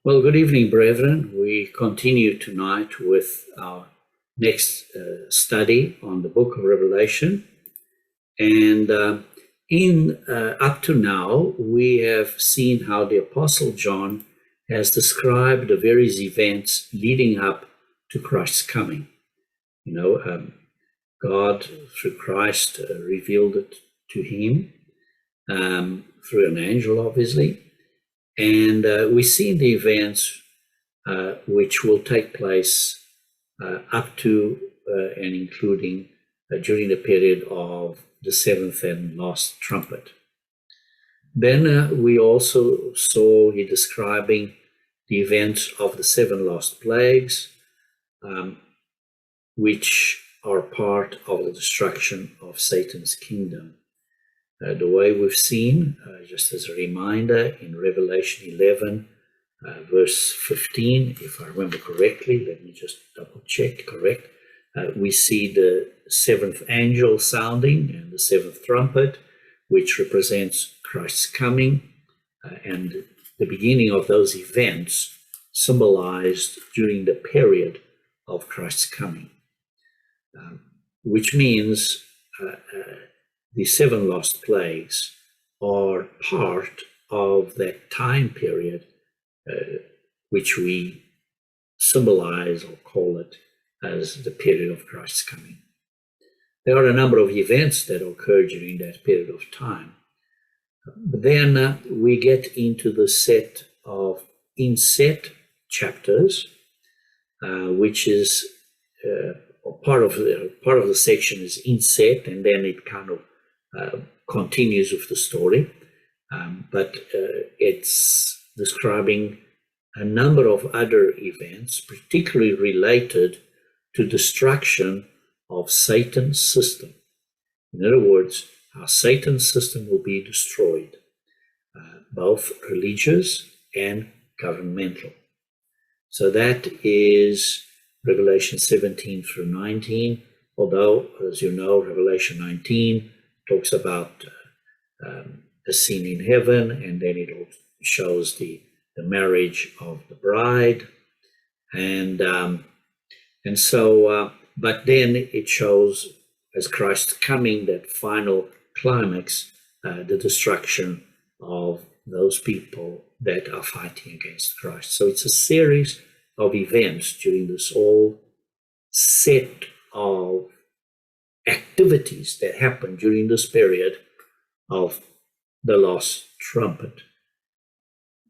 Well, good evening, brethren. We continue tonight with our next study on the book of Revelation. And up to now, we have seen how the Apostle John has described the various events leading up to Christ's coming. God, through Christ, revealed it to him through an angel, obviously. And we see the events which will take place up to and including during the period of the seventh and last trumpet. Then we also saw he describing the events of the seven last plagues, which are part of the destruction of Satan's kingdom. The way we've seen, just as a reminder, in Revelation 11, verse 15, if I remember correctly, let me just double check, correct. We see the seventh angel sounding and the seventh trumpet, which represents Christ's coming, and the beginning of those events symbolized during the period of Christ's coming, which means the seven lost plagues are part of that time period, which we symbolize or call it as the period of Christ's coming. There are a number of events that occur during that period of time. But then we get into the set of inset chapters, which is part of the section is inset, and then it kind of continues with the story, but it's describing a number of other events, particularly related to destruction of Satan's system. In other words, how Satan's system will be destroyed, both religious and governmental. So that is Revelation 17 through 19, although, as you know, Revelation 19 talks about a scene in heaven, and then it also shows the marriage of the bride, and so, but then it shows as Christ's coming, that final climax, the destruction of those people that are fighting against Christ. So it's a series of events during this whole set of activities that happen during this period of the last trumpet,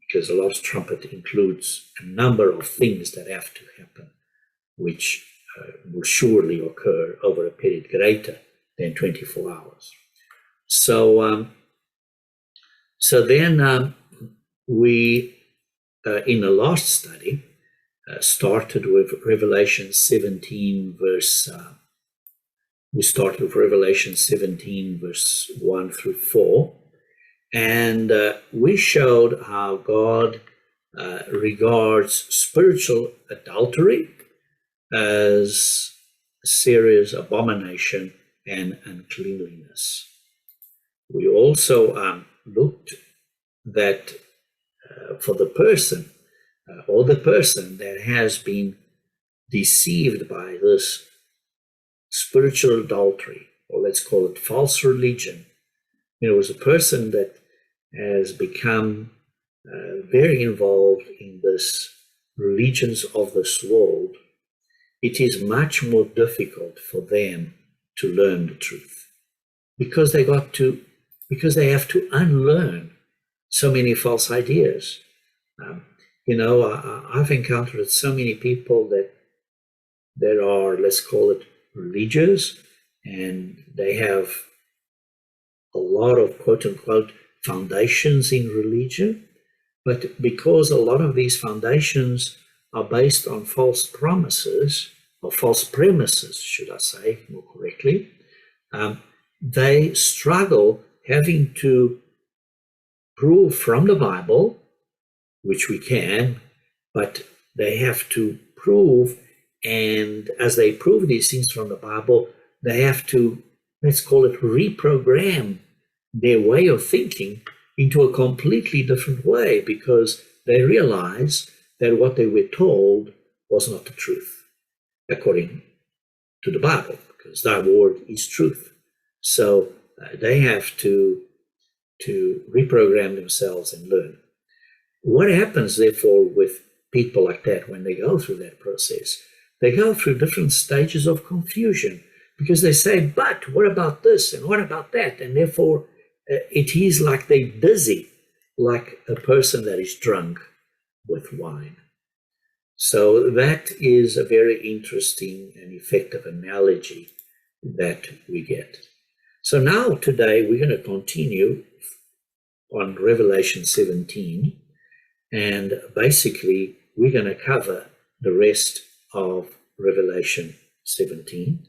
because the last trumpet includes a number of things that have to happen, which will surely occur over a period greater than 24 hours. So, then we, in the last study, started with Revelation 17, verse. We started with Revelation 17, verse 1 through 4, and we showed how God regards spiritual adultery as a serious abomination and uncleanliness. We also looked that for the person, or the person that has been deceived by this spiritual adultery, or let's call it false religion, it was a person that has become very involved in this religions of this world. It is much more difficult for them to learn the truth, because they have to unlearn so many false ideas. I've encountered so many people that are, let's call it, religious, and they have a lot of quote-unquote foundations in religion, but because a lot of these foundations are based on false promises, or false premises, should I say more correctly, they struggle having to prove from the Bible, which we can, but they have to prove, and as they prove these things from the Bible, they have to, let's call it, reprogram their way of thinking into a completely different way, because they realize that what they were told was not the truth, according to the Bible, because thy word is truth. So they have to reprogram themselves and learn. What happens, therefore, with people like that when they go through that process? They go through different stages of confusion because they say, but what about this and what about that? And therefore, it is like they're dizzy, like a person that is drunk with wine. So that is a very interesting and effective analogy that we get. So now today we're going to continue on Revelation 17, and basically we're going to cover the rest of Revelation 17,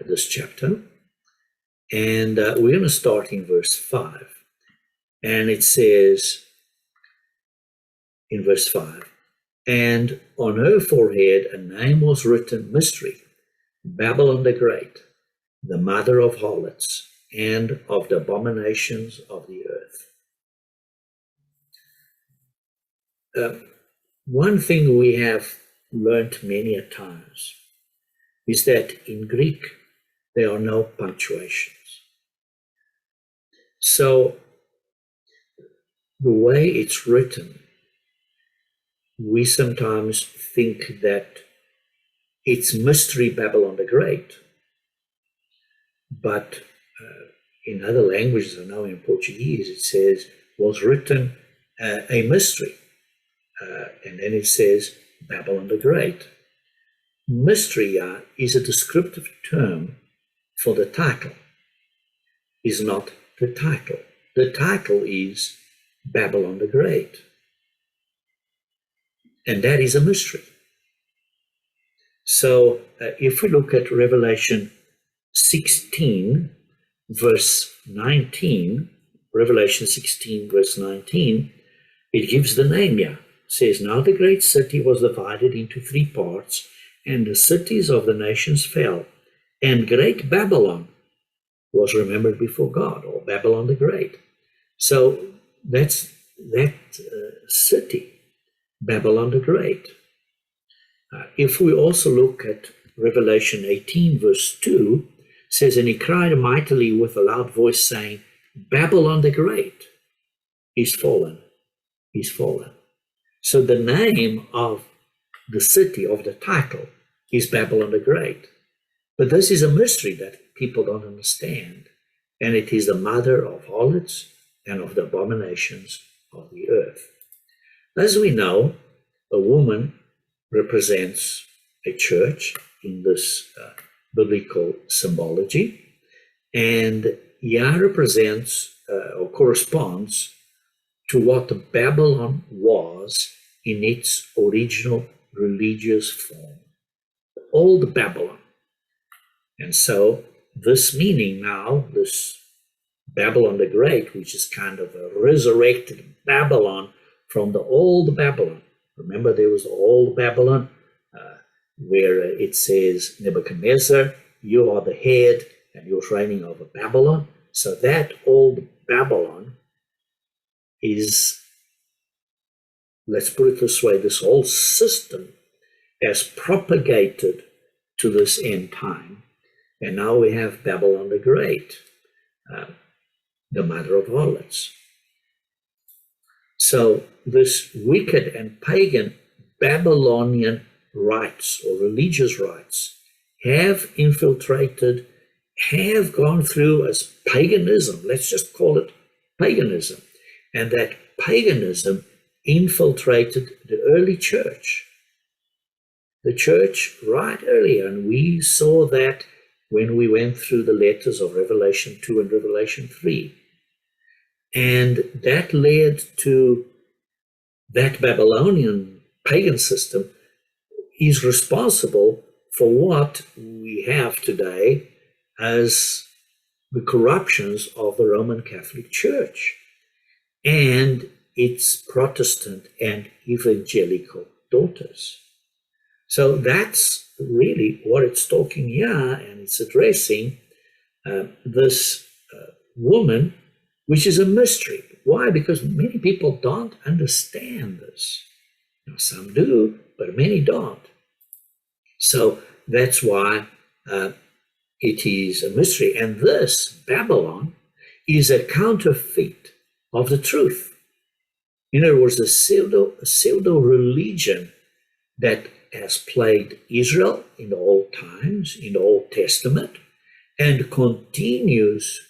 this chapter, and we're going to start in verse 5. And it says in verse 5, and on her forehead a name was written, Mystery, Babylon the Great, the mother of harlots and of the abominations of the earth. One thing we have learned many a times is that in Greek there are no punctuations. So the way it's written, we sometimes think that it's Mystery Babylon the Great, but in other languages, I know in Portuguese, it says, was written a mystery. And then it says Babylon the Great. Mystery is a descriptive term for the title, is not the title. The title is Babylon the Great. And that is a mystery. So if we look at Revelation 16, verse 19, Revelation 16, verse 19, it gives the name here. It says, now the great city was divided into 3 parts, and the cities of the nations fell, and great Babylon was remembered before God, or Babylon the Great. So that's that city, Babylon the Great. If we also look at Revelation 18, verse 2, it says, and he cried mightily with a loud voice, saying, Babylon the Great is fallen, is fallen. So the name of the city, of the title, is Babylon the Great. But this is a mystery that people don't understand. And it is the mother of harlots and of the abominations of the earth. As we know, a woman represents a church in this biblical symbology. And Yah represents or corresponds to what Babylon was in its original religious form, old Babylon. And so this meaning now, this Babylon the Great, which is kind of a resurrected Babylon from the old Babylon. Remember, there was the old Babylon where it says, Nebuchadnezzar, you are the head and you're reigning over Babylon. So that old Babylon is, let's put it this way, this whole system has propagated to this end time. And now we have Babylon the Great, the mother of harlots. So this wicked and pagan Babylonian rites or religious rites have infiltrated, have gone through as paganism. Let's just call it paganism. And that paganism infiltrated the early church. The church right earlier, and we saw that when we went through the letters of Revelation 2 and Revelation 3. And that led to that Babylonian pagan system is responsible for what we have today as the corruptions of the Roman Catholic Church and its Protestant and evangelical daughters. So that's really what it's talking here, and it's addressing this woman which is a mystery. Why? Because many people don't understand this. Now, some do, but many don't. So that's why it is a mystery. And this, Babylon, is a counterfeit of the truth. In other words, a pseudo religion that has plagued Israel in the old times, in the Old Testament, and continues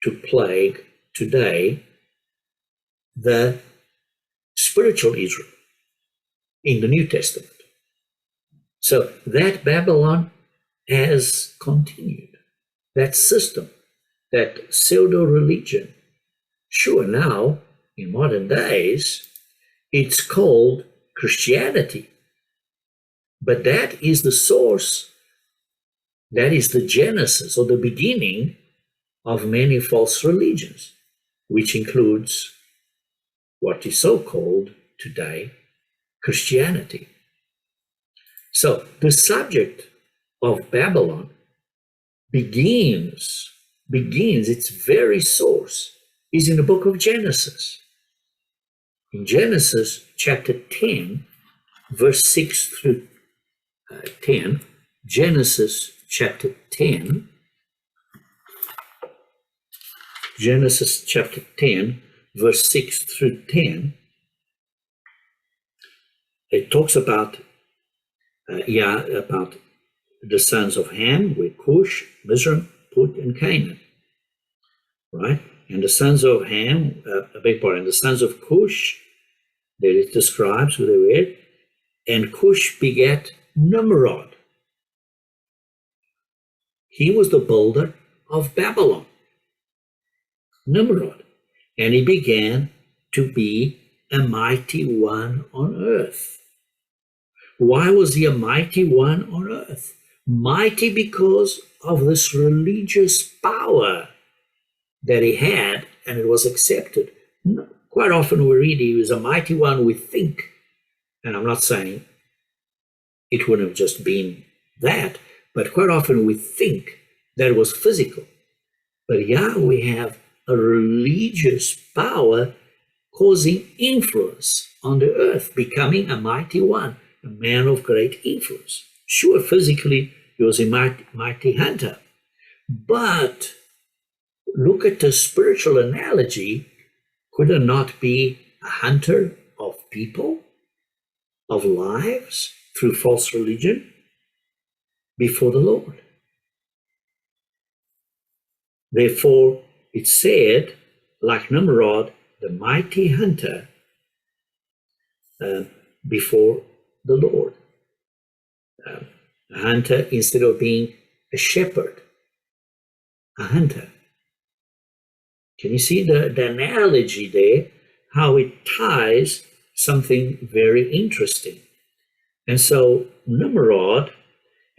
to plague today the spiritual Israel in the New Testament. So that Babylon has continued, that system, that pseudo-religion. Sure, now, in modern days, it's called Christianity, but that is the source, that is the genesis or the beginning of many false religions, which includes what is so-called today Christianity. So the subject of Babylon begins, its very source is in the book of Genesis. In Genesis chapter 10, verse 6 through 10, Genesis chapter 10, Genesis chapter 10, verse 6 through 10, it talks about about the sons of Ham, with Cush, Mizraim, Put, and Canaan, right? And the sons of Ham, the sons of Cush, that it describes who they were, and Cush begat Nimrod. He was the builder of Babylon, Nimrod, and he began to be a mighty one on earth. Why was he a mighty one on earth? Mighty because of this religious power that he had, and it was accepted. Quite often we read he was a mighty one, we think, and I'm not saying it wouldn't have just been that, but quite often we think that it was physical. But we have a religious power causing influence on the earth, becoming a mighty one, a man of great influence. Sure, physically, he was a mighty hunter. But look at the spiritual analogy. Could it not be a hunter of people, of lives, through false religion, before the Lord? Therefore, it said, like Nimrod, the mighty hunter before the Lord. A hunter instead of being a shepherd, a hunter. Can you see the analogy there, how it ties something very interesting? And so Nimrod,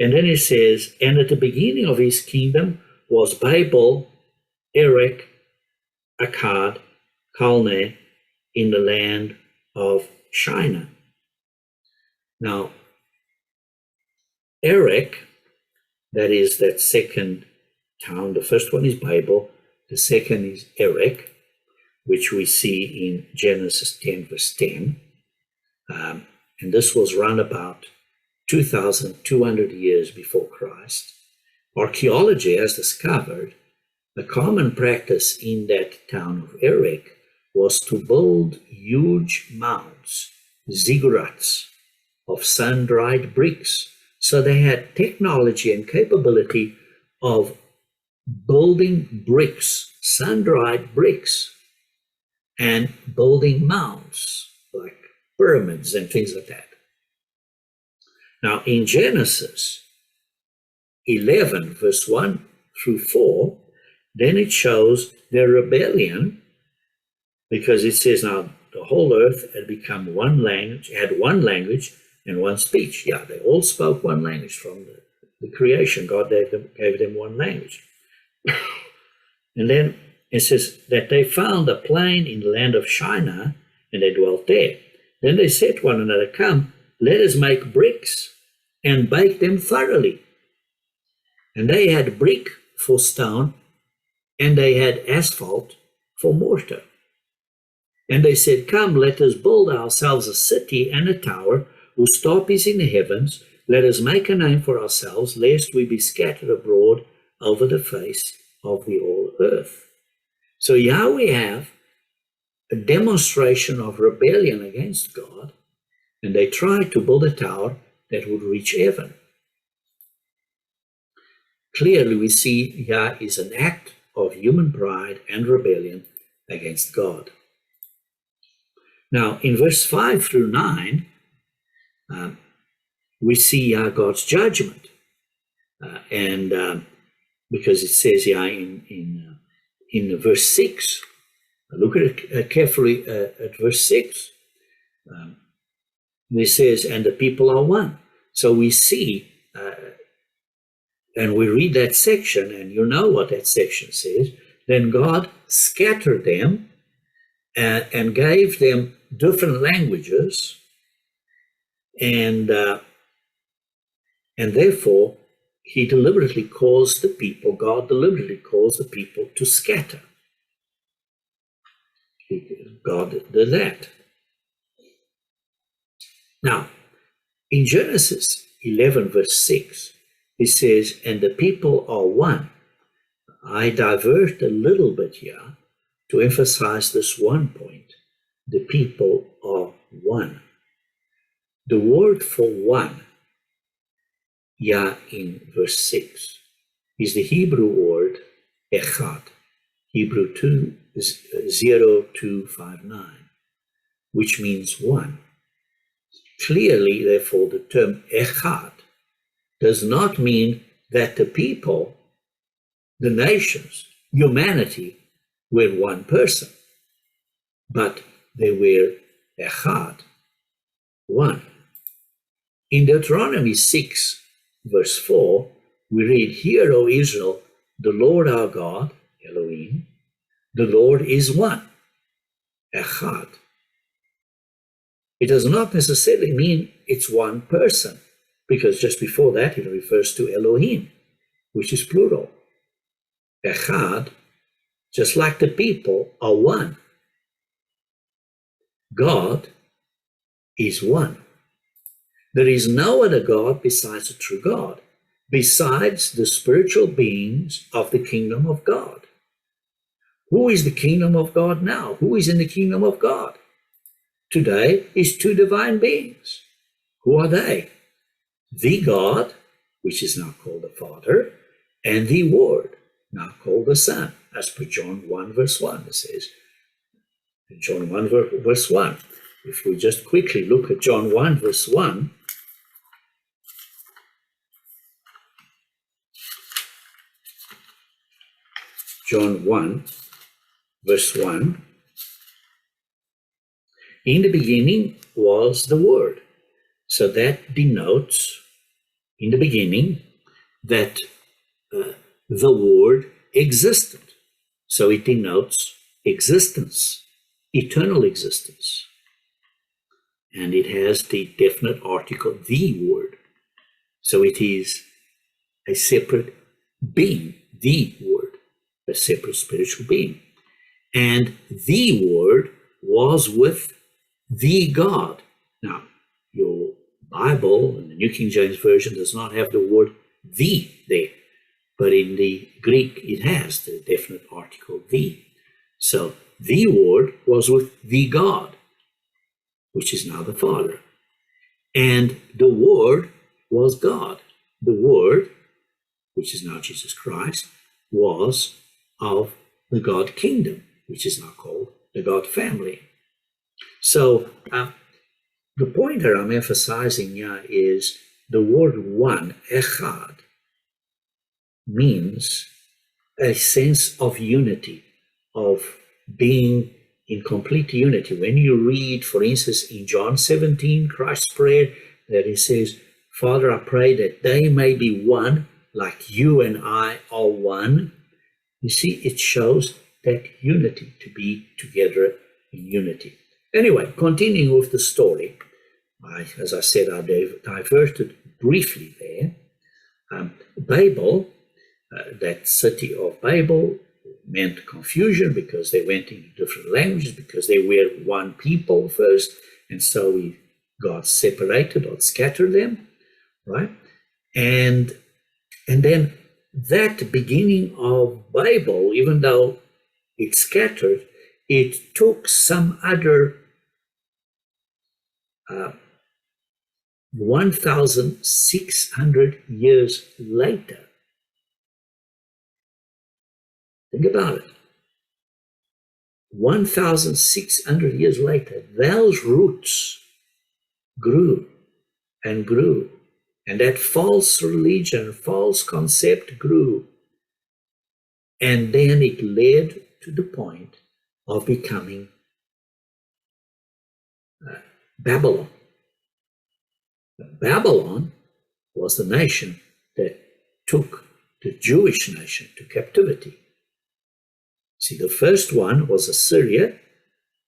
and then it says, and at the beginning of his kingdom was Babel, Erech, Akkad, Calneh, in the land of Shinar. Now, Erech, that is that second town, the first one is Babel, the second is Erech, which we see in Genesis 10, verse 10. And this was run about 2,200 years before Christ. Archaeology has discovered the common practice in that town of Erech was to build huge mounds, ziggurats, of sun-dried bricks. So they had technology and capability of building bricks, sun-dried bricks, and building mounds, like pyramids and things like that. Now, in Genesis 11, verse 1 through 4, then it shows their rebellion, because it says now the whole earth had become one language, had one language and one speech. Yeah, they all spoke one language from the creation. God gave them one language. And then it says that they found a plain in the land of Shinar, and they dwelt there. Then they said to one another, come, let us make bricks and bake them thoroughly. And they had brick for stone, and they had asphalt for mortar. And they said, Come, let us build ourselves a city and a tower, whose top is in the heavens. Let us make a name for ourselves, lest we be scattered abroad over the face of the whole earth. So here we have a demonstration of rebellion against God, and they tried to build a tower that would reach heaven. Clearly, we see here is an act of human pride and rebellion against God. Now, in verse 5 through 9, we see God's judgment. Because it says here in verse 6, look at it carefully at verse 6. It says, and the people are one. So we see, and we read that section, and you know what that section says. Then God scattered them and gave them different languages, and therefore God deliberately caused the people to scatter. God did that. Now, in Genesis 11, verse 6, it says, and the people are one. I divert a little bit here to emphasize this one point. The people are one. The word for one, here in verse 6, is the Hebrew word echad, Hebrew 2:0259, which means one. Clearly, therefore, the term echad does not mean that the people, the nations, humanity, were one person, but they were echad, one. In Deuteronomy 6, verse 4, we read, Hear, O Israel, the Lord our God, Elohim, the Lord is one, echad. It does not necessarily mean it's one person, because just before that it refers to Elohim, which is plural. Echad, just like the people, are one. God is one. There is no other God besides the true God, besides the spiritual beings of the kingdom of God. Who is the kingdom of God now? Who is in the kingdom of God? Today is two divine beings. Who are they? The God, which is now called the Father, and the Word, now called the Son, as per John 1, verse 1, it says. In John 1, verse 1. If we just quickly look at John 1, verse 1, John 1, verse 1, in the beginning was the Word. So that denotes, in the beginning, that the Word existed. So it denotes existence, eternal existence. And it has the definite article, the Word. So it is a separate being, the Word, a separate spiritual being. And the Word was with the God. Now, your Bible, in the New King James Version, does not have the word the there, but in the Greek it has the definite article the. So the Word was with the God, which is now the Father. And the Word was God. The Word, which is now Jesus Christ, was of the God kingdom, which is now called the God family. So the point that I'm emphasizing here is the word one, echad, means a sense of unity, of being in complete unity. When you read, for instance, in John 17, Christ's prayer, that he says, Father, I pray that they may be one, like you and I are one. You see, it shows that unity, to be together in unity. Anyway, continuing with the story, as I said, I diverted briefly there. Babel, that city of Babel, meant confusion because they went into different languages, because they were one people first, and so God separated or scattered them, right? And then that beginning of Bible, even though it scattered, it took some other 1,600 years later. Think about it. 1,600 years later, those roots grew and grew. And that false religion, false concept grew. And then it led to the point of becoming Babylon. Babylon was the nation that took the Jewish nation to captivity. See, the first one was Assyria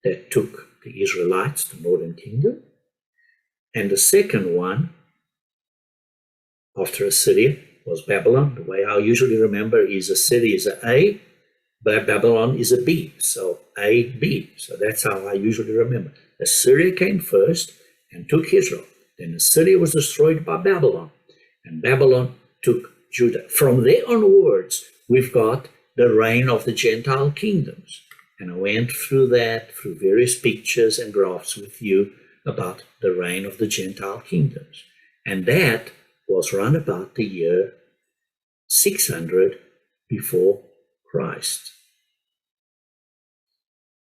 that took the Israelites, the northern kingdom. And the second one, after Assyria, was Babylon. The way I usually remember is Assyria is an A, but Babylon is a B. So A, B. So that's how I usually remember. Assyria came first and took Israel. Then Assyria was destroyed by Babylon. And Babylon took Judah. From there onwards, we've got the reign of the Gentile kingdoms. And I went through that, through various pictures and graphs with you about the reign of the Gentile kingdoms. And that was round about the year 600 before Christ.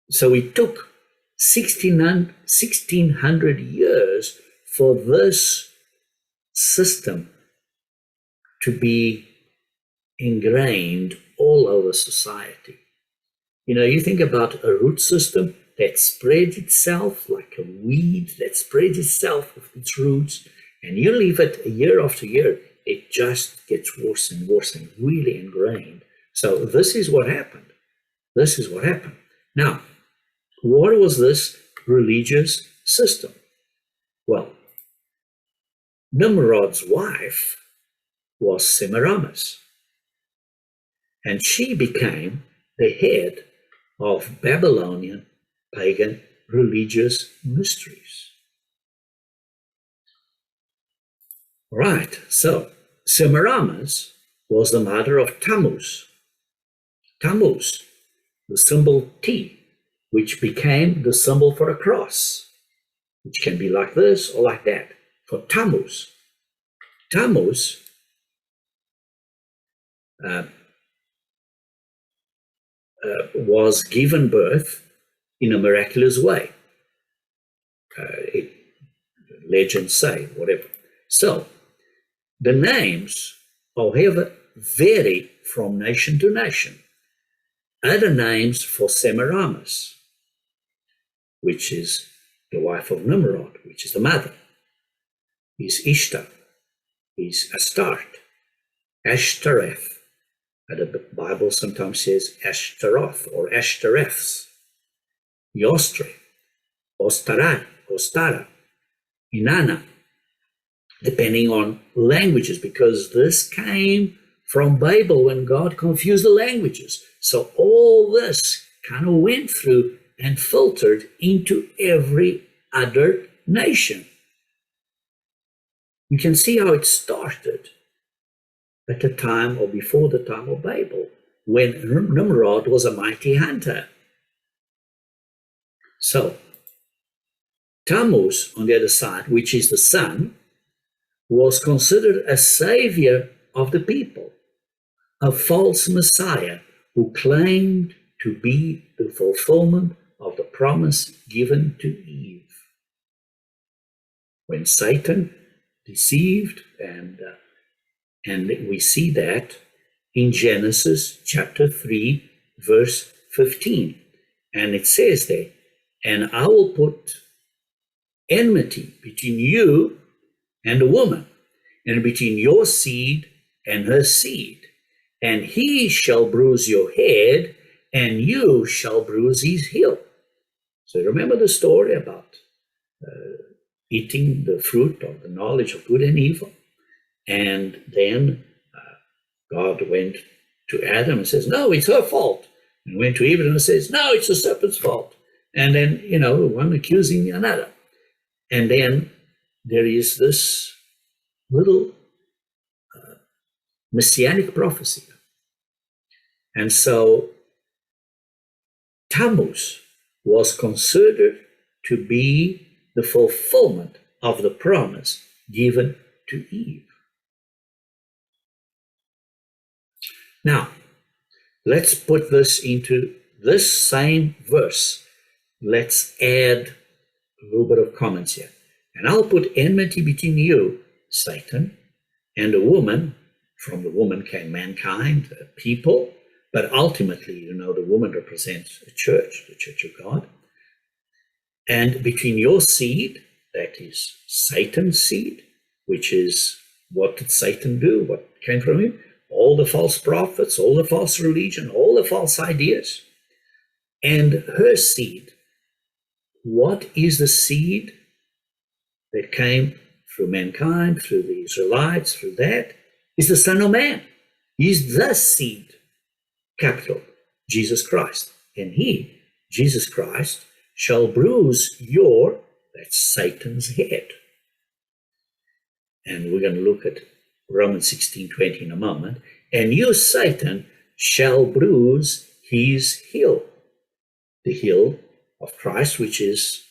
So it took 1600 years for this system to be ingrained all over society. You know, you think about a root system that spreads itself like a weed, that spreads itself with its roots, and you leave it year after year, it just gets worse and worse and really ingrained. So this is what happened. This is what happened. Now, what was this religious system? Well, Nimrod's wife was Semiramis, and she became the head of Babylonian pagan religious mysteries. Right, so Semiramis was the mother of Tammuz. Tammuz, the symbol T, which became the symbol for a cross, which can be like this or like that, for Tammuz. Tammuz was given birth in a miraculous way. Legends say, whatever. So, the names, however, vary from nation to nation. Other names for Semiramis, which is the wife of Nimrod, which is the mother, is Ishtar, is Astarte, Ashtoreth. The Bible sometimes says Ashtaroth or Ashtoreths, Yostre, Ostara, Inanna, depending on languages, because this came from Babel when God confused the languages. So all this kind of went through and filtered into every other nation. You can see how it started at the time or before the time of Babel, when Nimrod was a mighty hunter. So, Tammuz, on the other side, which is the sun, was considered a savior of the people, a false Messiah who claimed to be the fulfillment of the promise given to Eve. When Satan deceived, and we see that in Genesis chapter 3, verse 15. And it says there, and I will put enmity between you and the woman, and between your seed and her seed. And he shall bruise your head, and you shall bruise his heel. So remember the story about eating the fruit of the knowledge of good and evil? And then God went to Adam and says, no, it's her fault. and went to everyone and says, no, it's the serpent's fault. And then, one accusing another. And then there is this little messianic prophecy. And so Tammuz was considered to be the fulfillment of the promise given to Eve. Now, let's put this into this same verse. Let's add a little bit of comments here. And I'll put enmity between you, Satan, and a woman. From the woman came mankind, people. But ultimately, the woman represents a church, the church of God. And between your seed, that is Satan's seed, which is what did Satan do? What came from him? All the false prophets, all the false religion, all the false ideas. And her seed. What is the seed that came through mankind, through the Israelites, through that? Is the Son of Man. He's the seed, capital, Jesus Christ. And he, Jesus Christ, shall bruise that's Satan's head. And we're going to look at Romans 16:20 in a moment. And you, Satan, shall bruise his heel. The heel of Christ, which is,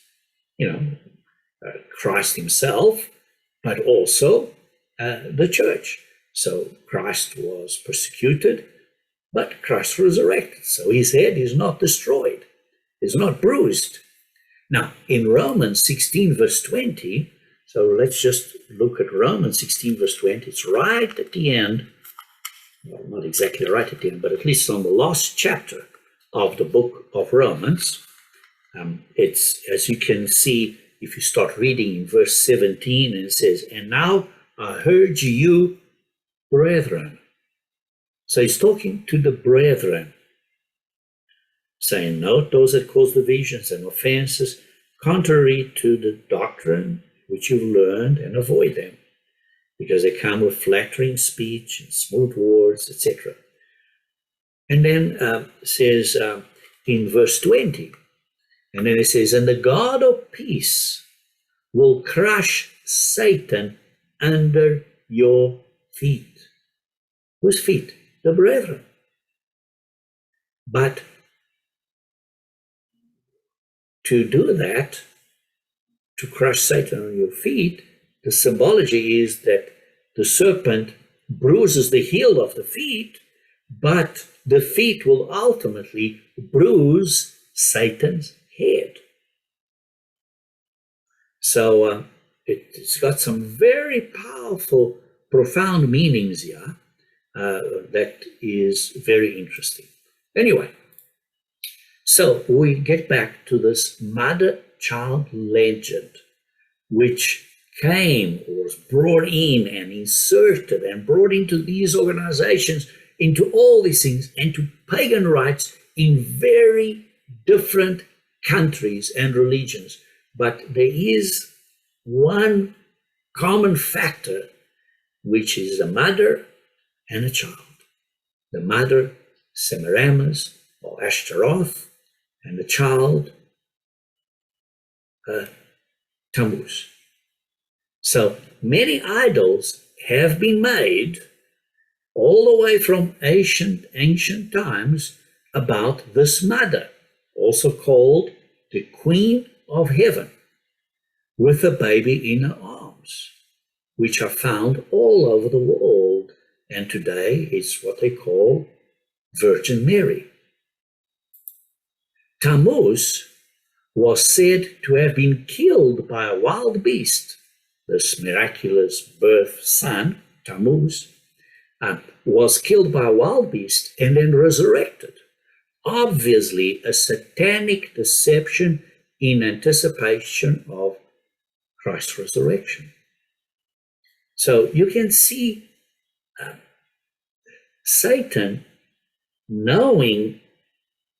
Christ himself, but also the church. So Christ was persecuted, but Christ resurrected. So his head is not destroyed, is not bruised. Now, in Romans 16, verse 20, so let's just look at Romans 16, verse 20. It's right at the end, well, not exactly right at the end, but at least on the last chapter of the book of Romans. It's, as you can see, if you start reading in verse 17, and it says, and now I heard you, brethren. So he's talking to the brethren, saying, note those that cause divisions and offenses, contrary to the doctrine which you've learned, and avoid them, because they come with flattering speech and smooth words, etc. And then says in verse 20, and then it says, and the God of peace will crush Satan under your feet. Whose feet? The brethren. But to do that, to crush Satan on your feet, the symbology is that the serpent bruises the heel of the feet, but the feet will ultimately bruise Satan's head. So it's got some very powerful, profound meanings here that is very interesting. Anyway, so we get back to this mother-child legend, which came or was brought in and inserted and brought into these organizations, into all these things, and to pagan rites in very different countries and religions. But there is one common factor, which is a mother and a child. The mother, Semiramis or Ashtaroth, and the child, Tammuz. So many idols have been made all the way from ancient times about this mother, also called the Queen of Heaven, with a baby in her arms, which are found all over the world. And today it's what they call Virgin Mary. Tammuz was said to have been killed by a wild beast. This miraculous birth son, Tammuz, was killed by a wild beast and then resurrected. Obviously, a satanic deception in anticipation of Christ's resurrection. So you can see Satan, knowing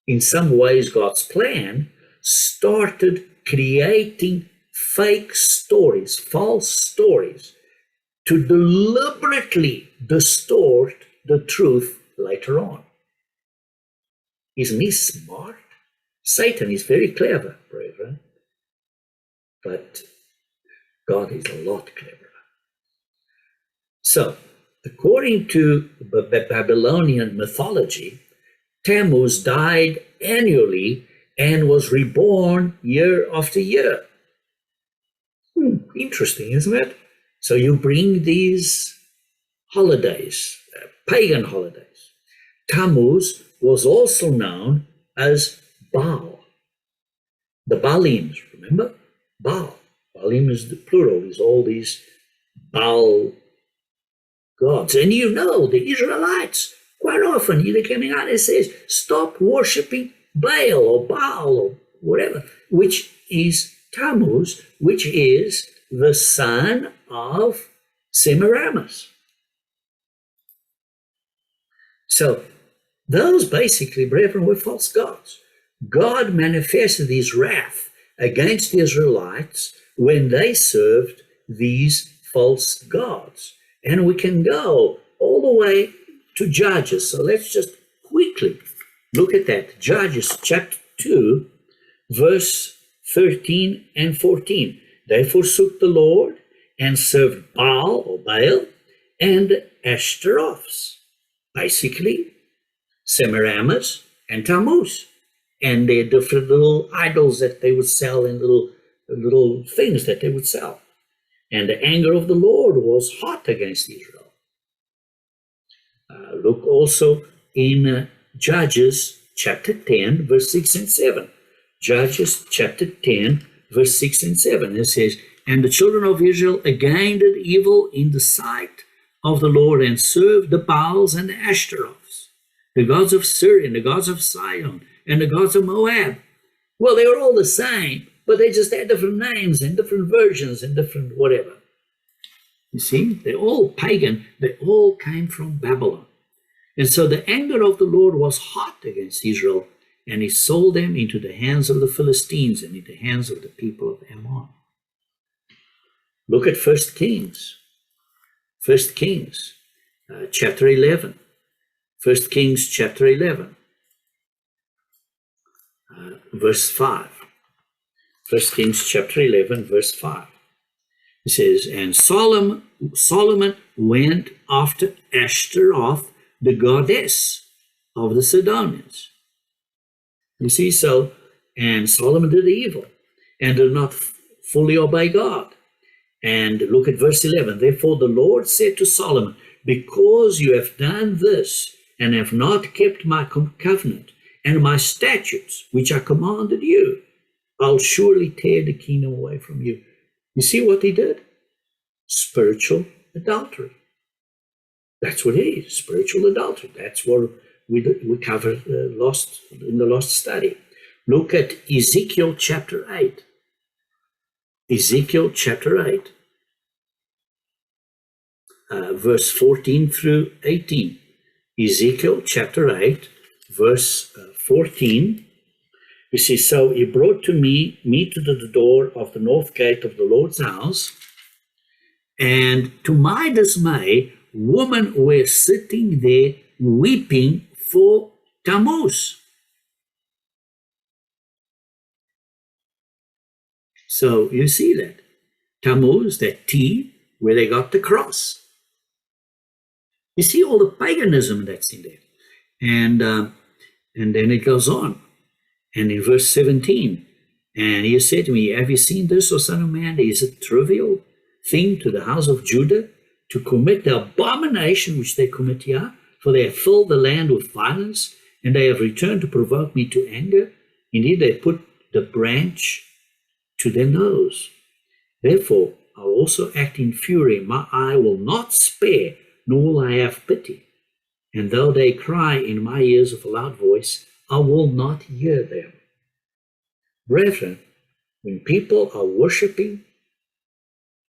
in some ways God's plan, started creating fake stories, false stories, to deliberately distort the truth later on. Isn't he smart? Satan is very clever, brethren, but God is a lot cleverer. So, according to Babylonian mythology, Tammuz died annually and was reborn year after year. Interesting, isn't it? So you bring these holidays, pagan holidays. Tammuz was also known as Baal. The Baalims, remember? Baal. Baalim is the plural, is all these Baal gods. And you know, the Israelites, quite often, they're coming out and says, stop worshipping Baal or Baal or whatever, which is Tammuz, which is the son of Semiramis. So those basically, brethren, were false gods. God manifested his wrath against the Israelites when they served these false gods. And we can go all the way to Judges. So let's just quickly look at that. Judges chapter 2, verse 13 and 14. They forsook the Lord and served Baal or Baal and Ashtaroths. Basically, Semiramis and Tammuz, and their different little idols that they would sell and little things that they would sell. And the anger of the Lord was hot against Israel. Look also in Judges chapter 10, verse 6 and 7. Judges chapter 10, verse 6 and 7. It says, and the children of Israel again did evil in the sight of the Lord and served the Baals and the Ashtaroths, the gods of Syria and the gods of Sidon and the gods of Moab. Well, they were all the same, but they just had different names and different versions and different whatever. You see, they're all pagan. They all came from Babylon. And so the anger of the Lord was hot against Israel, and he sold them into the hands of the Philistines and into the hands of the people of Ammon. Look at 1 Kings. 1 Kings chapter 11. 1 Kings chapter 11, verse 5. 1 Kings chapter 11, verse 5. It says, and Solomon went after Ashtaroth, the goddess of the Sidonians. You see, so, and Solomon did evil and did not fully obey God. And look at verse 11. Therefore the Lord said to Solomon, because you have done this and have not kept my covenant and my statutes, which I commanded you, I'll surely tear the kingdom away from you. You see what he did? Spiritual adultery. That's what it is, spiritual adultery. That's what we covered in the last study. Look at Ezekiel chapter 8. Ezekiel chapter 8, verse 14 through 18. Ezekiel chapter 8, verse 14. You see, so he brought to me to the door of the north gate of the Lord's house, and to my dismay, women were sitting there weeping for Tammuz. So you see that. Tammuz, that T, where they got the cross. You see all the paganism that's in there. And then it goes on. And in verse 17, and he said to me, have you seen this, O son of man? Is it a trivial thing to the house of Judah to commit the abomination which they commit here? For they have filled the land with violence, and they have returned to provoke me to anger. Indeed, they put the branch to their nose. Therefore, I will also act in fury. My eye will not spare, nor will I have pity. And though they cry in my ears with a loud voice, I will not hear them. Brethren, when people are worshiping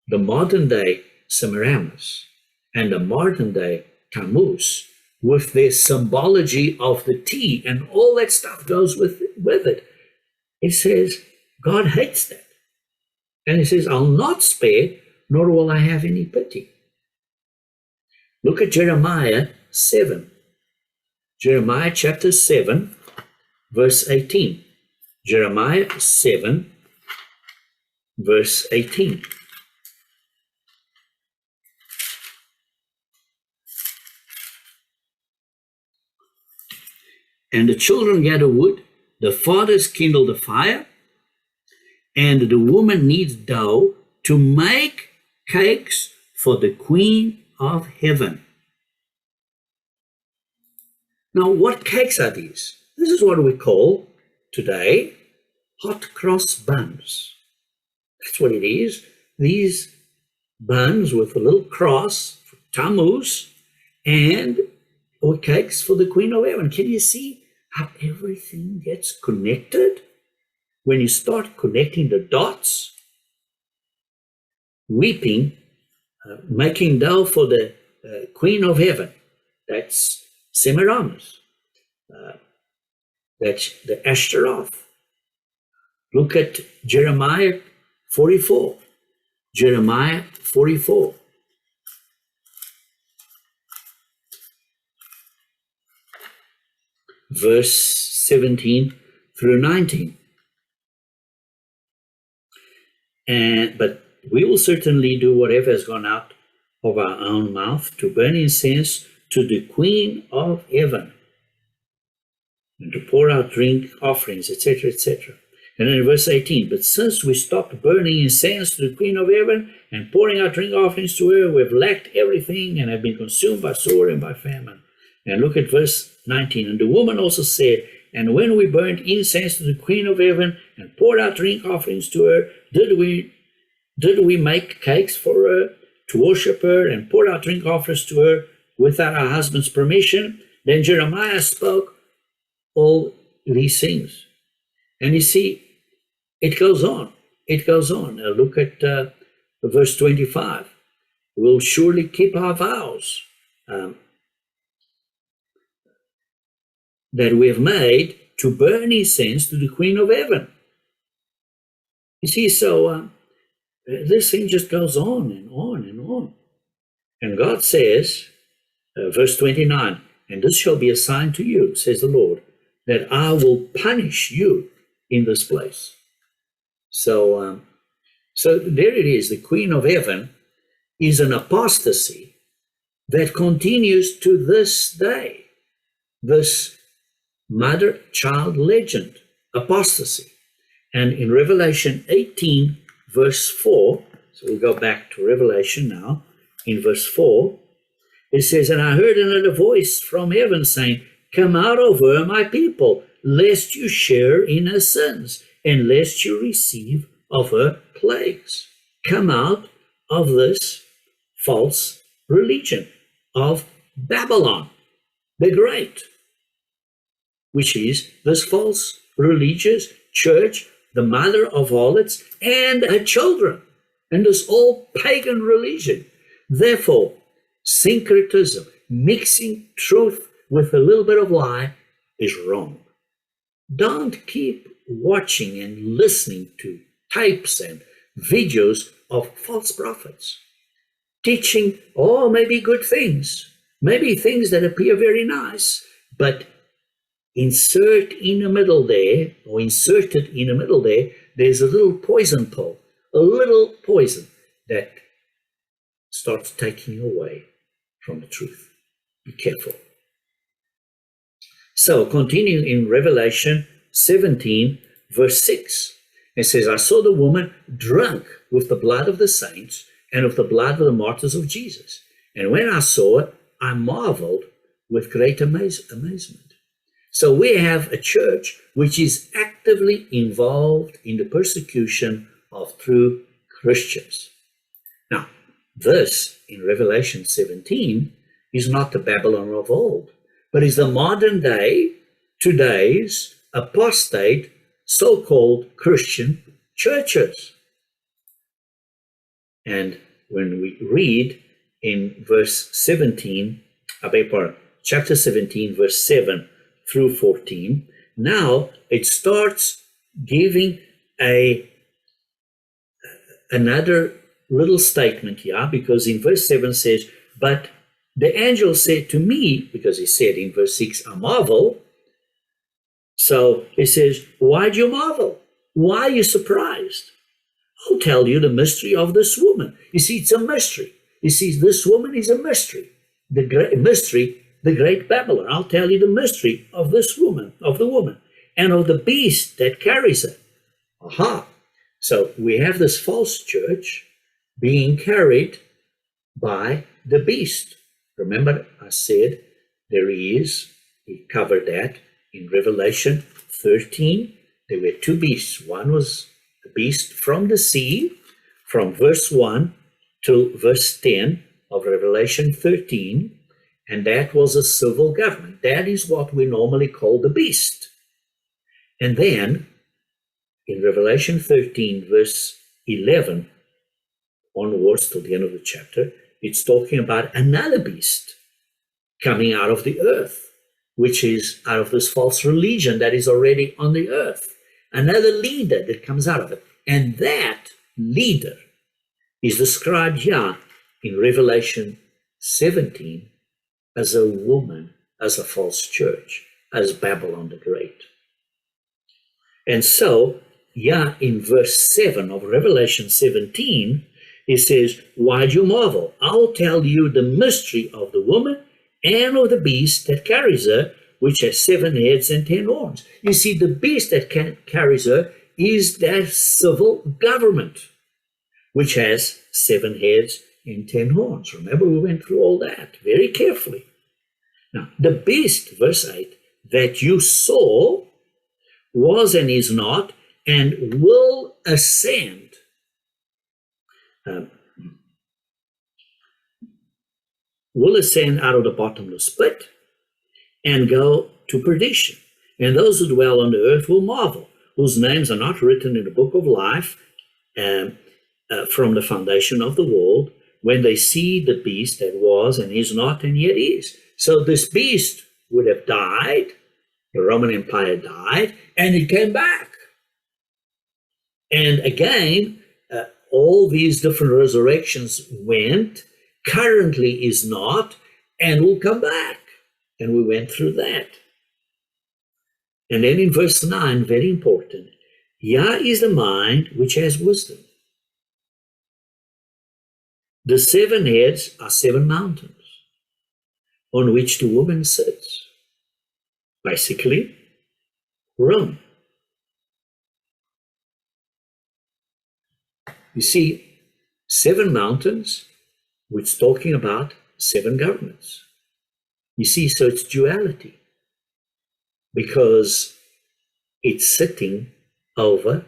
the modern day Semiramis and the modern day Tammuz with their symbology of the T and all that stuff goes with it, it says God hates that. And he says, I'll not spare, nor will I have any pity. Look at Jeremiah 7. Jeremiah chapter 7, verse 18. Jeremiah 7, verse 18. And the children gather wood, the fathers kindle the fire, and the woman kneads dough to make cakes for the Queen of Heaven. Now, what cakes are these? This is what we call today hot cross buns. That's what it is. These buns with a little cross, for Tammuz, and or cakes for the Queen of Heaven. Can you see how everything gets connected? When you start connecting the dots, weeping, making dough for the Queen of Heaven. That's Semiramis. That's the Ashtaroth. Look at Jeremiah 44. Jeremiah 44. Verse 17 through 19. But we will certainly do whatever has gone out of our own mouth to burn incense to the Queen of Heaven, and to pour out drink offerings, etc., etc. And then in verse 18, but since we stopped burning incense to the Queen of Heaven and pouring out drink offerings to her, we have lacked everything and have been consumed by sword and by famine. And look at verse 19. And the woman also said, and when we burned incense to the Queen of Heaven and poured out drink offerings to her, did we make cakes for her to worship her and pour out drink offerings to her without our husband's permission? Then Jeremiah spoke all these things. And you see, it goes on. It goes on. Now look at verse 25. We'll surely keep our vows that we have made to burn incense to the Queen of Heaven. You see, so this thing just goes on and on and on. And God says, verse 29, and this shall be a sign to you, says the Lord, that I will punish you in this place. So there it is. The Queen of Heaven is an apostasy that continues to this day. This mother-child legend, apostasy. And in Revelation 18, verse 4, so we'll go back to Revelation now, in verse 4, it says, and I heard another voice from heaven saying, come out of her, my people, lest you share in her sins, and lest you receive of her plagues. Come out of this false religion of Babylon the Great, which is this false religious church, the mother of harlots and her children, and this all pagan religion. Therefore, syncretism, mixing truth with a little bit of lie, is wrong. Don't keep watching and listening to tapes and videos of false prophets teaching, maybe good things, maybe things that appear very nice, but inserted in the middle there, there's a little poison pill, a little poison that starts taking away from the truth. Be careful. So, continuing in Revelation 17, verse 6, it says, I saw the woman drunk with the blood of the saints and of the blood of the martyrs of Jesus. And when I saw it, I marveled with great amazement. So we have a church which is actively involved in the persecution of true Christians. Now, this in Revelation 17 is not the Babylon of old, but is the modern day, today's apostate, so-called Christian churches. And when we read in verse 17, chapter 17, verse 7 through 14, now it starts giving another little statement here, because in verse 7 says, but the angel said to me, because he said in verse 6, I marvel, So he says, why do you marvel? Why are you surprised? I'll tell you the mystery of this woman. You see, it's a mystery. You see, this woman is a mystery. The great mystery, the great Babylon. I'll tell you the mystery of this woman, of the woman, and of the beast that carries her. Aha. So we have this false church being carried by the beast. Remember, I said we covered that in Revelation 13. There were two beasts. One was the beast from the sea, from verse 1 to verse 10 of Revelation 13, and that was a civil government. That is what we normally call the beast. And then in Revelation 13, verse 11, onwards to the end of the chapter, it's talking about another beast coming out of the earth, which is out of this false religion that is already on the earth. Another leader that comes out of it. And that leader is described here in Revelation 17 as a woman, as a false church, as Babylon the Great. And so, here in verse 7 of Revelation 17, it says, why do you marvel? I'll tell you the mystery of the woman and of the beast that carries her, which has 7 heads and 10 horns. You see, the beast that carries her is that civil government, which has 7 heads and 10 horns. Remember, we went through all that very carefully. Now, the beast, verse 8, that you saw was and is not, and will ascend. Will ascend out of the bottomless pit and go to perdition. And those who dwell on the earth will marvel, whose names are not written in the book of life from the foundation of the world, when they see the beast that was and is not and yet is. So this beast would have died, the Roman Empire died, and it came back. And again, all these different resurrections went, currently is not, and will come back. And we went through that. And then in verse 9, very important, Yah is the mind which has wisdom. The 7 heads are 7 mountains on which the woman sits. Basically, Rome. You see, 7 mountains, which talking about 7 governments. You see, so it's duality, because it's sitting over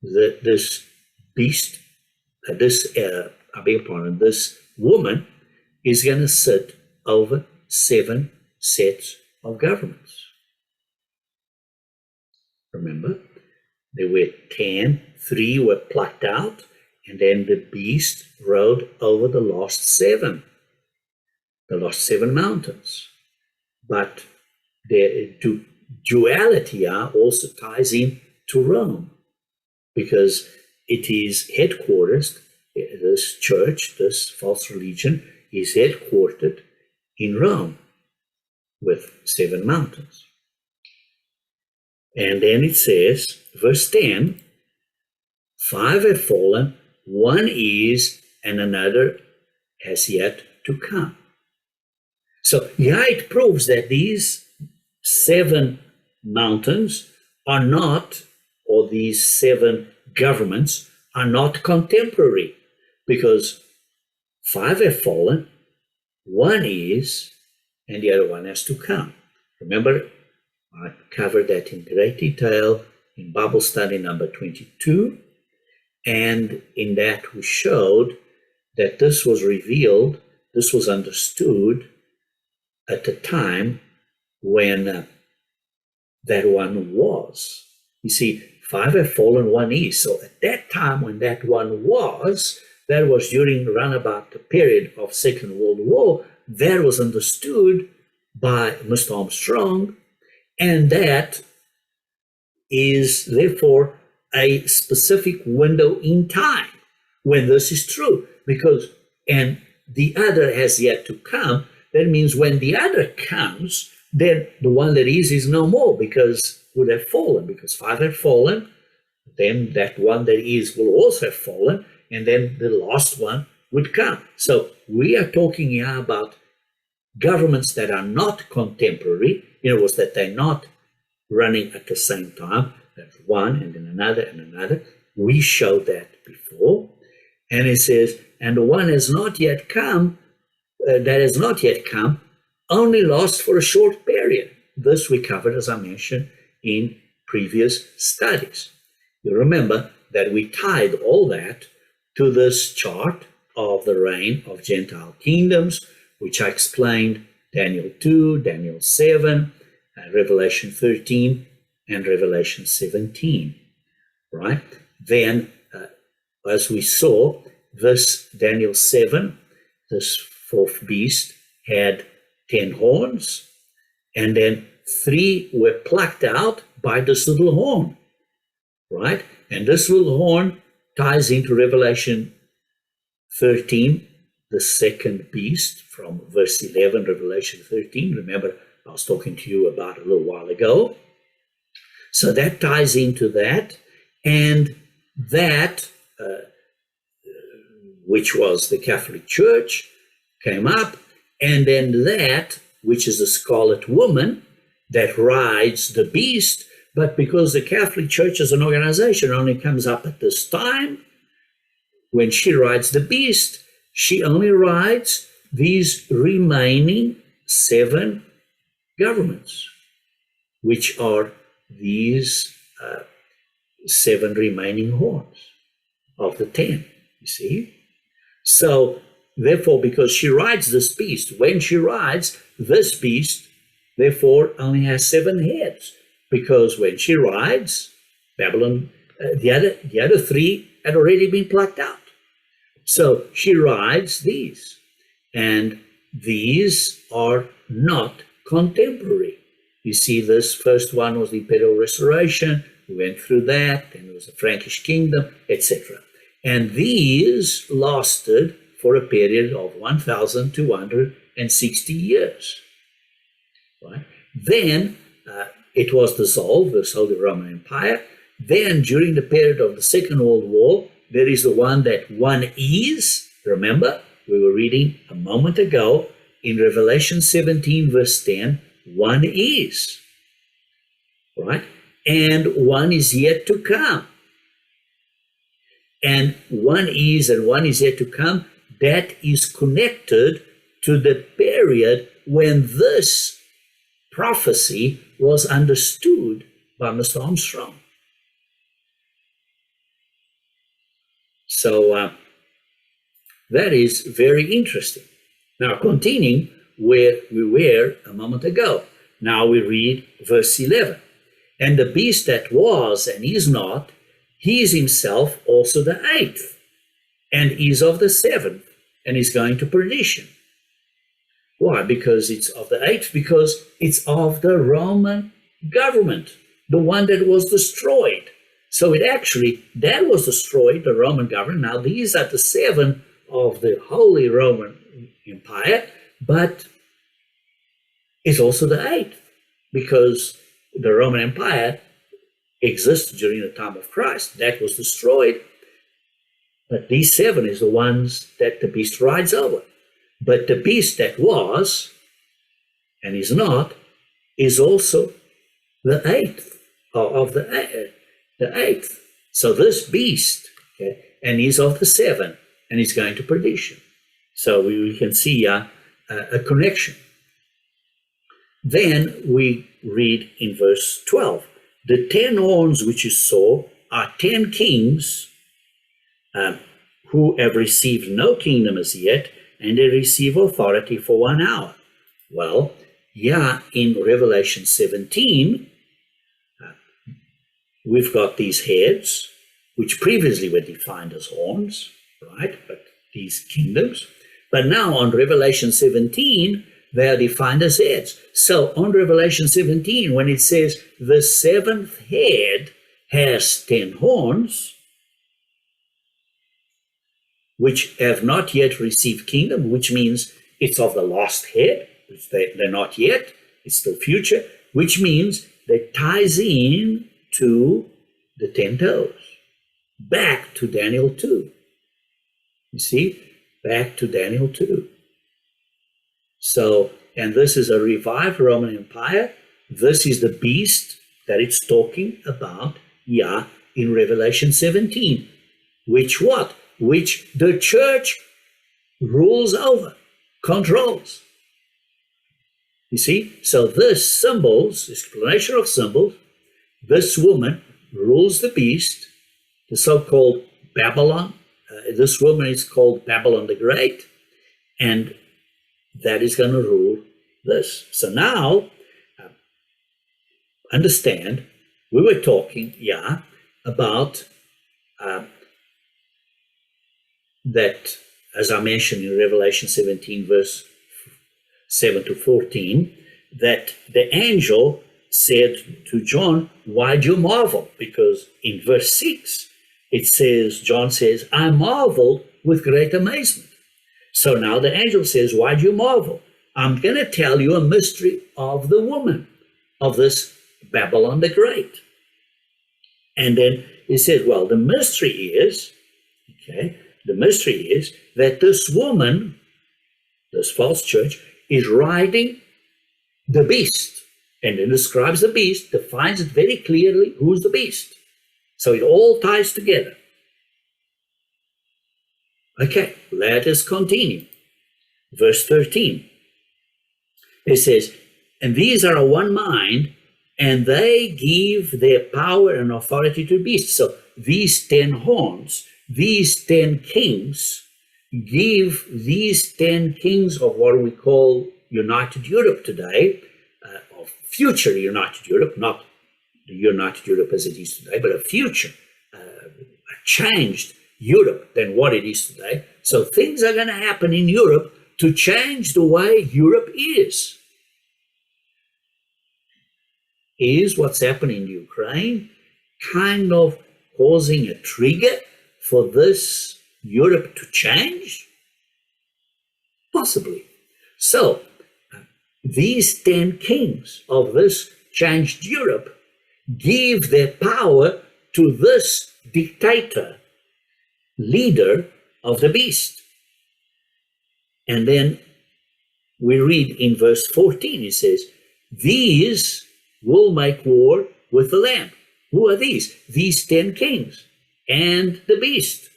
this beast, this woman is going to sit over 7 sets of governments. Remember, there were 10, 3 were plucked out, and then the beast rode over the last 7 mountains. But the duality also ties in to Rome, because it is headquartered, this church, this false religion, is headquartered in Rome with 7 mountains. And then it says, verse 10, 5 have fallen, 1 is, and another has yet to come. So yeah, it proves that these 7 mountains are not, or these 7 governments are not contemporary, because 5 have fallen, 1 is, and the other one has to come. Remember, I covered that in great detail in Bible study number 22, and in that we showed that this was revealed, this was understood at the time when that one was. You see, 5 have fallen, 1 is. So at that time when that one was, that was during around about the period of Second World War, that was understood by Mr. Armstrong, and that is therefore a specific window in time when this is true, because, and the other has yet to come. That means when the other comes, then the one that is no more, because would have fallen, because 5 had fallen. Then that one that is will also have fallen, and then the last one would come. So we are talking here about governments that are not contemporary, in other words, that they're not running at the same time. That's one, and then another, and another. We showed that before. And it says, and the one has not yet come, that has not yet come, only lasts for a short period. This we covered, as I mentioned, in previous studies. You remember that we tied all that to this chart of the reign of Gentile kingdoms, which I explained Daniel 2, Daniel 7, Revelation 13, and Revelation 17, right? Then, as we saw, this Daniel 7, this fourth beast had 10 horns, and then 3 were plucked out by this little horn, right? And this little horn ties into Revelation 13, the second beast, from verse 11, Revelation 13. Remember, I was talking to you about it a little while ago. So that ties into that, and that, which was the Catholic Church, came up, and then that, which is the scarlet woman, that rides the beast, but because the Catholic Church as an organization only comes up at this time, when she rides the beast, she only rides these remaining 7 governments, which are these 7 remaining horns of the 10, you see? So, therefore, because she rides this beast, when she rides this beast, therefore only has 7 heads, because when she rides, Babylon, the other 3 had already been plucked out. So she rides these, and these are not contemporary. You see, this first one was the Imperial Restoration. We went through that, and there was the Frankish Kingdom, etc. And these lasted for a period of 1,260 years. Right? Then it was dissolved, the Holy Roman Empire. Then, during the period of the Second World War, there is the one that one is. Remember, we were reading a moment ago in Revelation 17, verse 10, one is. Right? And one is yet to come. And one is and one is yet to come, that is connected to the period when this prophecy was understood by Mr. Armstrong. So that is very interesting. Now, continuing where we were a moment ago. Now we read verse 11. And the beast that was and is not, he is himself also the 8th, and is of the 7th, and is going to perdition. Why? Because it's of the 8th, because it's of the Roman government, the one that was destroyed. So it actually, that was destroyed, the Roman government. Now these are the 7 of the Holy Roman Empire, but it's also the 8th, because the Roman Empire existed during the time of Christ. That was destroyed. But these 7 is the ones that the beast rides over. But the beast that was and is not is also the 8th of the 8th. So this beast, okay, and he's of the 7, and he's going to perdition. So we can see a connection. Then we read in verse 12, the 10 horns which you saw are 10 kings who have received no kingdom as yet, and they receive authority for 1 hour. Well, yeah, in Revelation 17, we've got these heads, which previously were defined as horns, right? But these kingdoms. But now on Revelation 17, they are defined as heads. So on Revelation 17, when it says the 7th head has 10 horns, which have not yet received kingdom, which means it's of the last head, which they're not yet, it's still future, which means that ties in to the 10 toes, back to Daniel 2. You see, back to Daniel 2. So, and this is a revived Roman Empire. This is the beast that it's talking about, in Revelation 17. Which what? Which the church rules over, controls. You see? So this symbols, explanation of symbols, this woman rules the beast, the so-called Babylon. This woman is called Babylon the Great, and that is going to rule this. So now, understand, we were talking, about that, as I mentioned in Revelation 17, verse 7 to 14, that the angel said to John, why do you marvel? Because in verse 6, it says, John says, I marveled with great amazement. So now the angel says, why do you marvel? I'm going to tell you a mystery of the woman, of this Babylon the Great. And then he said, well, the mystery is that this woman, this false church, is riding the beast. And it describes the beast, defines it very clearly who's the beast. So it all ties together. Okay, let us continue. Verse 13. It says, and these are of one mind, and they give their power and authority to the beast. So these 10 horns, these 10 kings, give these 10 kings of what we call United Europe today, or future United Europe, not the United Europe as it is today, but a future, a changed Europe than what it is today. So things are going to happen in Europe to change the way Europe is. Is what's happening in Ukraine kind of causing a trigger for this Europe to change? Possibly. So, these 10 kings of this changed Europe give their power to this dictator, leader of the beast. And then we read in verse 14, it says, these will make war with the Lamb. Who are these? These 10 kings and the beast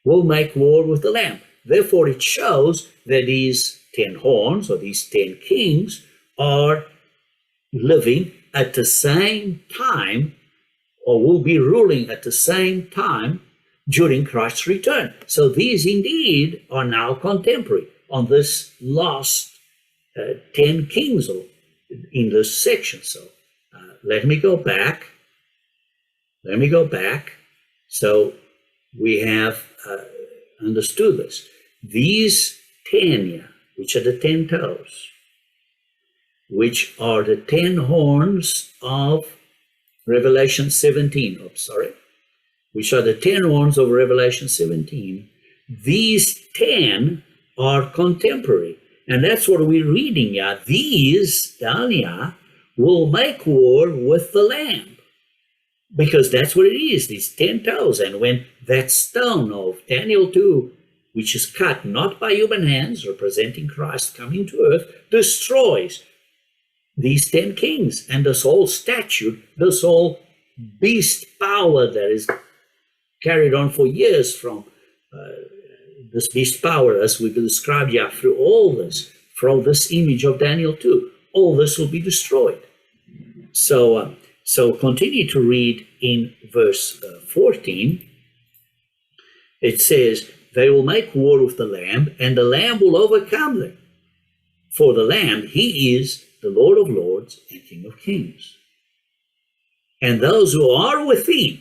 will make war with the Lamb. Therefore, it shows that these 10 horns or these 10 kings are living at the same time, or will be ruling at the same time during Christ's return. So these indeed are now contemporary on this last 10 kings in this section. So let me go back. So we have understood this. These 10, which are the 10 toes, which are the 10 horns of Revelation 17, which are the 10 horns of Revelation 17, these 10 are contemporary. And that's what we're reading here. These, down here, will make war with the Lamb. Because that's what it is, these 10 toes. And when that stone of Daniel 2, which is cut not by human hands, representing Christ coming to earth, destroys these 10 kings and this whole statue, this whole beast power that is carried on for years from this beast power, as we described here, through all this, from this image of Daniel 2, all this will be destroyed. So continue to read in verse 14. It says, they will make war with the Lamb, and the Lamb will overcome them. For the Lamb, he is the Lord of lords and King of kings. And those who are with him,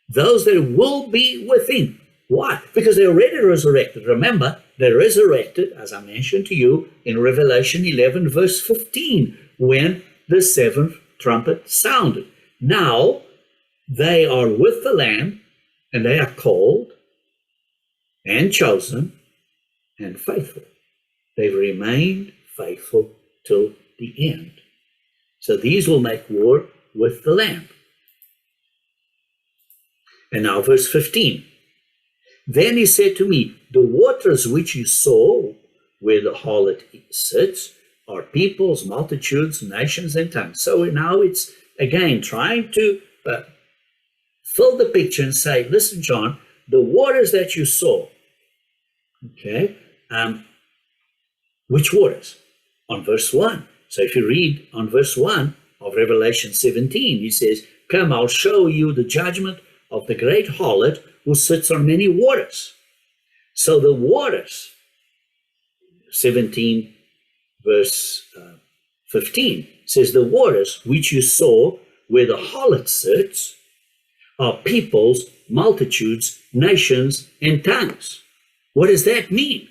those that will be with him. Why? Because they're already resurrected. Remember, they're resurrected, as I mentioned to you, in Revelation 11, verse 15, when the seventh trumpet sounded. Now, they are with the Lamb, and they are called and chosen and faithful. They've remained faithful till the end. So these will make war with the Lamb. And now verse 15. Then he said to me, the waters which you saw where the harlot sits are peoples, multitudes, nations, and tongues. So now it's again trying to fill the picture and say, listen, John, the waters that you saw, okay, which waters? On verse 1. So if you read on verse 1 of Revelation 17, he says, come, I'll show you the judgment of the great harlot who sits on many waters. So the waters, 17 verse 15, says the waters which you saw where the harlot sits are peoples, multitudes, nations, and tongues. What does that mean?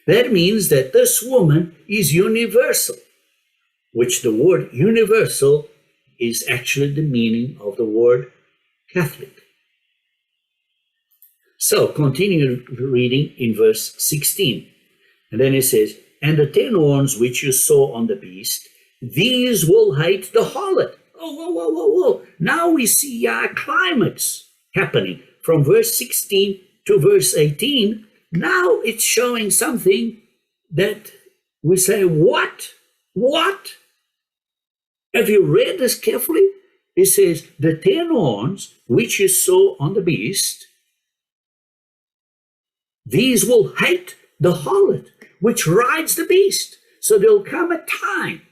That means that this woman is universal, which the word universal is actually the meaning of the word Catholic. So continue reading in verse 16. And then it says, and the 10 horns which you saw on the beast, these will hate the harlot. Oh, whoa, whoa, whoa, whoa. Now we see a climax happening from verse 16 to verse 18. Now it's showing something that we say, what? What? Have you read this carefully? It says, the 10 horns which you saw on the beast, these will hate the harlot which rides the beast. So there'll come a time.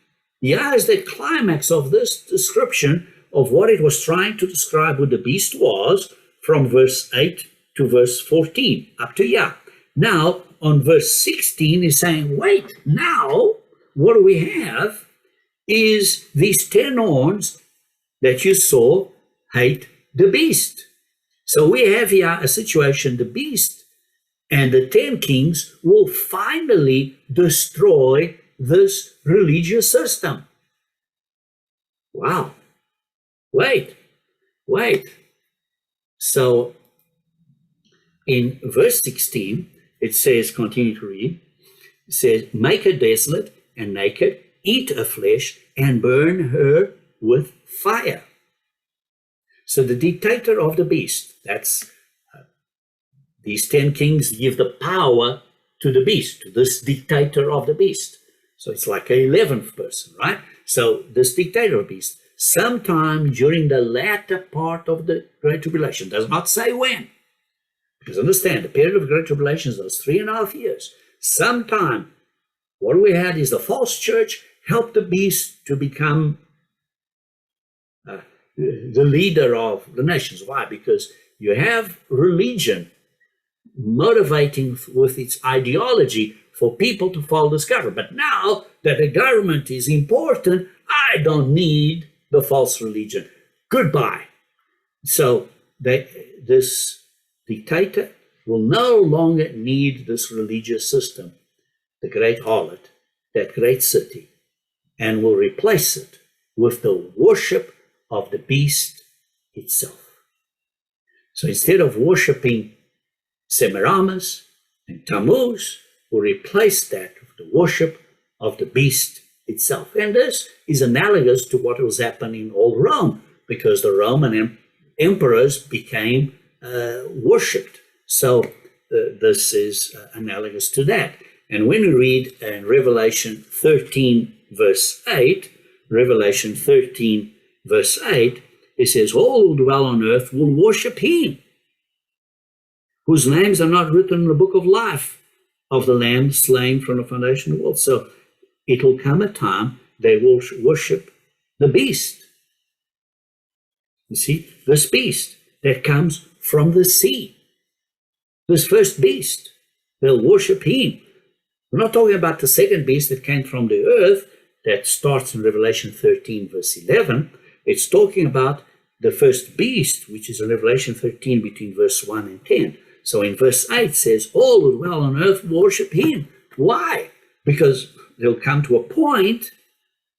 Here is the climax of this description of what it was trying to describe what the beast was from verse 8 to verse 14 up to here. Now on verse 16 is saying, wait, now what do we have is these 10 horns that you saw hate the beast. So we have here a situation, the beast and the 10 kings will finally destroy this religious system. Wow. Wait. So in verse 16, it says, continue to read, it says, make her desolate and naked, eat her flesh, and burn her with fire. So the dictator of the beast, that's these 10 kings give the power to the beast, to this dictator of the beast. So it's like an 11th person, right? So this dictator of the beast, sometime during the latter part of the Great Tribulation, does not say when. Because understand, the period of Great Tribulation is those 3.5 years. Sometime, what we had is the false church helped the beast to become the leader of the nations. Why? Because you have religion motivating with its ideology for people to follow this government. But now that the government is important, I don't need the false religion. Goodbye. So this dictator will no longer need this religious system, the great harlot, that great city, and will replace it with the worship of the beast itself. So instead of worshiping Semiramis and Tammuz, will replace that with the worship of the beast itself. And this is analogous to what was happening in old Rome, because the Roman emperors became worshipped. So this is analogous to that. And when we read in Revelation 13, verse 8, Revelation 13, verse 8, it says, all who dwell on earth will worship him, whose names are not written in the book of life of the Lamb slain from the foundation of the world. So it will come a time they will worship the beast. You see, this beast that comes from the sea, this first beast, they'll worship him. We're not talking about the second beast that came from the earth that starts in Revelation 13, verse 11. It's talking about the first beast, which is in Revelation 13 between verse 1 and 10. So in verse 8 says, all who dwell on earth worship him. Why? Because they'll come to a point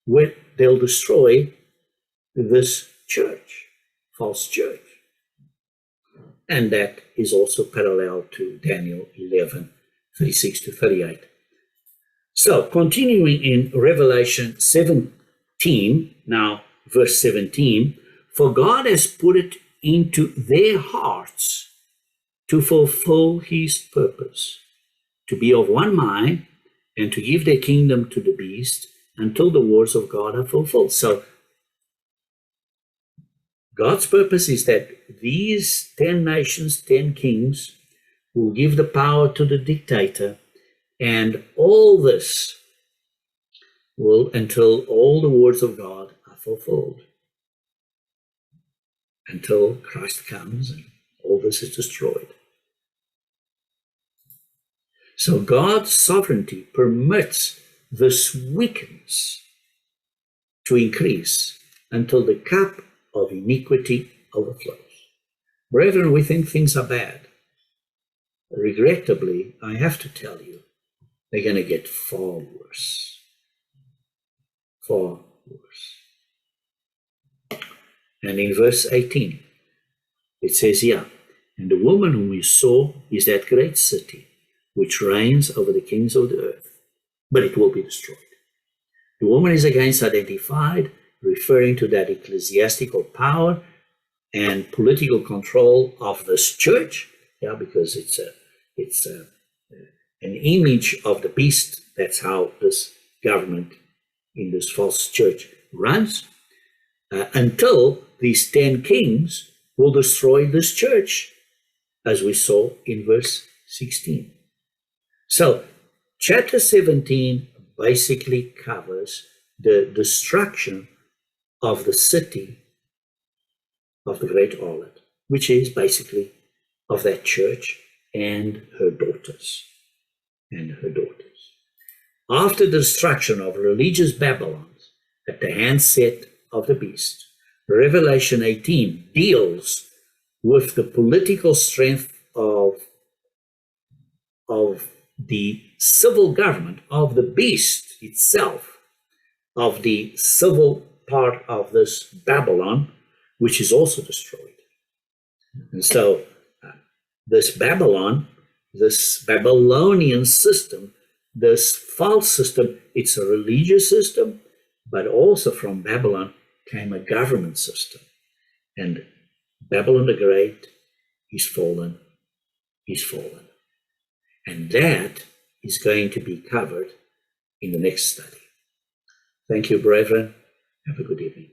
where they'll destroy this church, false church. And that is also parallel to Daniel 11, 36 to 38. So, continuing in Revelation 17, now verse 17, for God has put it into their hearts to fulfill his purpose, to be of one mind, and to give their kingdom to the beast until the words of God are fulfilled. So, God's purpose is that these 10 nations, 10 kings, will give the power to the dictator, and all this will until all the words of God are fulfilled, until Christ comes and all this is destroyed. So God's sovereignty permits this wickedness to increase until the cup of iniquity overflows. Brethren, we think things are bad. Regrettably, I have to tell you, they're going to get far worse. Far worse. And in verse 18, it says here, and the woman whom you saw is that great city, which reigns over the kings of the earth, but it will be destroyed. The woman is again identified, referring to that ecclesiastical power and political control of this church, because it's an image of the beast. That's how this government in this false church runs, until these 10 kings will destroy this church, as we saw in verse 16. So, chapter 17 basically covers the destruction of the city of the great harlot, which is basically of that church and her daughters. After the destruction of religious Babylon at the handset of the beast, Revelation 18 deals with the political strength of the civil government, of the beast itself, of the civil part of this Babylon, which is also destroyed. And so this Babylon, this Babylonian system, this false system, it's a religious system, but also from Babylon came a government system. And Babylon the Great is fallen, And that is going to be covered in the next study. Thank you, brethren. Have a good evening.